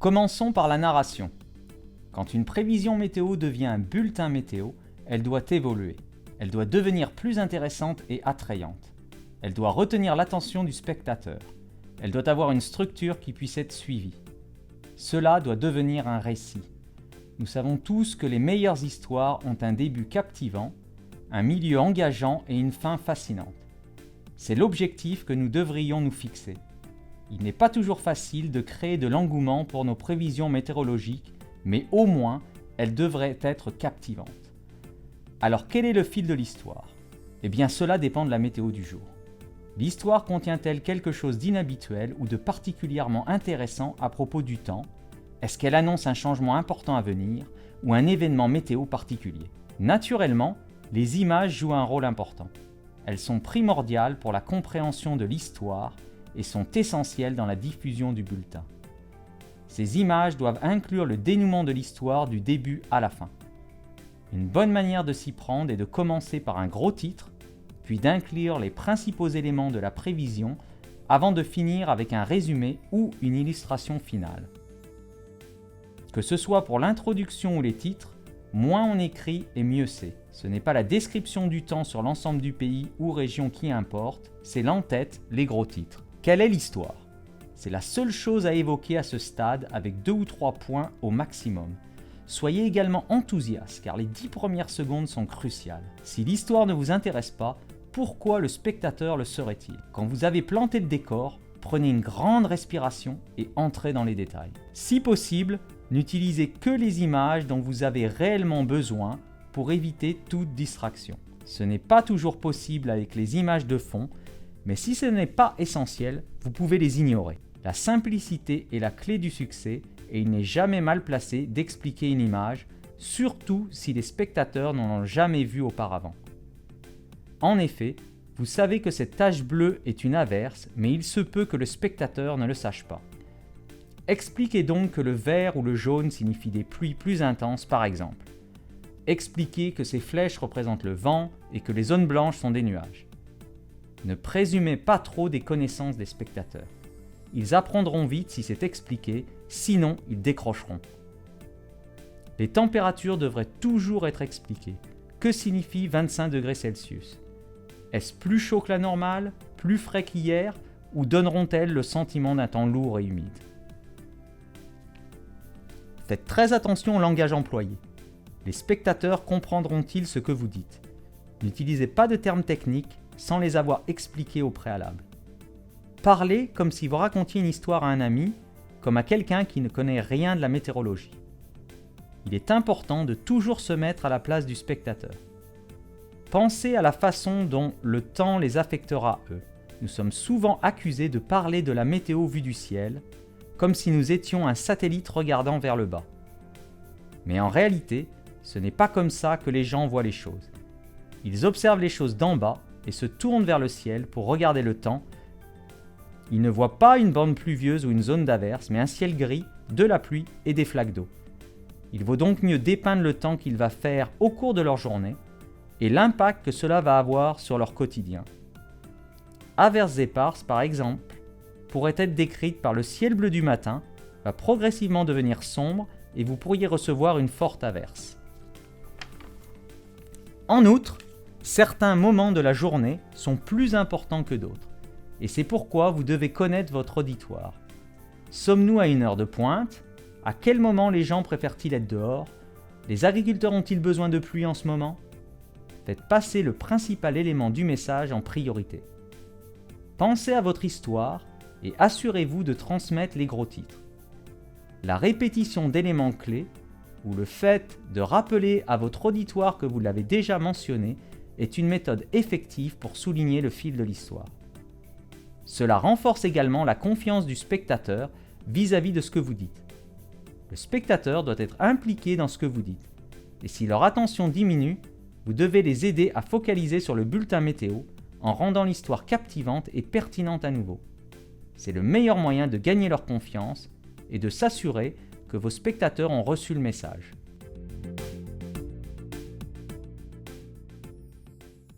Commençons par la narration. Quand une prévision météo devient un bulletin météo, elle doit évoluer. Elle doit devenir plus intéressante et attrayante. Elle doit retenir l'attention du spectateur. Elle doit avoir une structure qui puisse être suivie. Cela doit devenir un récit. Nous savons tous que les meilleures histoires ont un début captivant, un milieu engageant et une fin fascinante. C'est l'objectif que nous devrions nous fixer. Il n'est pas toujours facile de créer de l'engouement pour nos prévisions météorologiques, mais au moins, elles devraient être captivantes. Alors quel est le fil de l'histoire ? Eh bien cela dépend de la météo du jour. L'histoire contient-elle quelque chose d'inhabituel ou de particulièrement intéressant à propos du temps ? Est-ce qu'elle annonce un changement important à venir ou un événement météo particulier ? Naturellement, les images jouent un rôle important. Elles sont primordiales pour la compréhension de l'histoire et sont essentielles dans la diffusion du bulletin. Ces images doivent inclure le dénouement de l'histoire du début à la fin. Une bonne manière de s'y prendre est de commencer par un gros titre, puis d'inclure les principaux éléments de la prévision avant de finir avec un résumé ou une illustration finale. Que ce soit pour l'introduction ou les titres, moins on écrit et mieux c'est. Ce n'est pas la description du temps sur l'ensemble du pays ou région qui importe, c'est l'entête, les gros titres. Quelle est l'histoire ? C'est la seule chose à évoquer à ce stade avec 2 ou 3 points au maximum. Soyez également enthousiaste car les 10 premières secondes sont cruciales. Si l'histoire ne vous intéresse pas, pourquoi le spectateur le serait-il ? Quand vous avez planté le décor, prenez une grande respiration et entrez dans les détails. Si possible, n'utilisez que les images dont vous avez réellement besoin pour éviter toute distraction. Ce n'est pas toujours possible avec les images de fond, mais si ce n'est pas essentiel, vous pouvez les ignorer. La simplicité est la clé du succès et il n'est jamais mal placé d'expliquer une image, surtout si les spectateurs n'en ont jamais vu auparavant. En effet, vous savez que cette tache bleue est une averse, mais il se peut que le spectateur ne le sache pas. Expliquez donc que le vert ou le jaune signifient des pluies plus intenses par exemple. Expliquez que ces flèches représentent le vent et que les zones blanches sont des nuages. Ne présumez pas trop des connaissances des spectateurs. Ils apprendront vite si c'est expliqué, sinon ils décrocheront. Les températures devraient toujours être expliquées. Que signifie 25 degrés Celsius ? Est-ce plus chaud que la normale, plus frais qu'hier, ou donneront-elles le sentiment d'un temps lourd et humide ? Faites très attention au langage employé. Les spectateurs comprendront-ils ce que vous dites ? N'utilisez pas de termes techniques sans les avoir expliqués au préalable. Parlez comme si vous racontiez une histoire à un ami, comme à quelqu'un qui ne connaît rien de la météorologie. Il est important de toujours se mettre à la place du spectateur. Pensez à la façon dont le temps les affectera eux. Nous sommes souvent accusés de parler de la météo vue du ciel, comme si nous étions un satellite regardant vers le bas. Mais en réalité, ce n'est pas comme ça que les gens voient les choses. Ils observent les choses d'en bas et se tournent vers le ciel pour regarder le temps. Ils ne voient pas une bande pluvieuse ou une zone d'averse, mais un ciel gris, de la pluie et des flaques d'eau. Il vaut donc mieux dépeindre le temps qu'il va faire au cours de leur journée et l'impact que cela va avoir sur leur quotidien. Averses éparses, par exemple, pourraient être décrites par le ciel bleu du matin, va progressivement devenir sombre et vous pourriez recevoir une forte averse. En outre, certains moments de la journée sont plus importants que d'autres. Et c'est pourquoi vous devez connaître votre auditoire. Sommes-nous à une heure de pointe ? À quel moment les gens préfèrent-ils être dehors ? Les agriculteurs ont-ils besoin de pluie en ce moment ? Faites passer le principal élément du message en priorité. Pensez à votre histoire et assurez-vous de transmettre les gros titres. La répétition d'éléments clés ou le fait de rappeler à votre auditoire que vous l'avez déjà mentionné est une méthode effective pour souligner le fil de l'histoire. Cela renforce également la confiance du spectateur vis-à-vis de ce que vous dites. Le spectateur doit être impliqué dans ce que vous dites. Et si leur attention diminue, vous devez les aider à focaliser sur le bulletin météo en rendant l'histoire captivante et pertinente à nouveau. C'est le meilleur moyen de gagner leur confiance et de s'assurer que vos spectateurs ont reçu le message.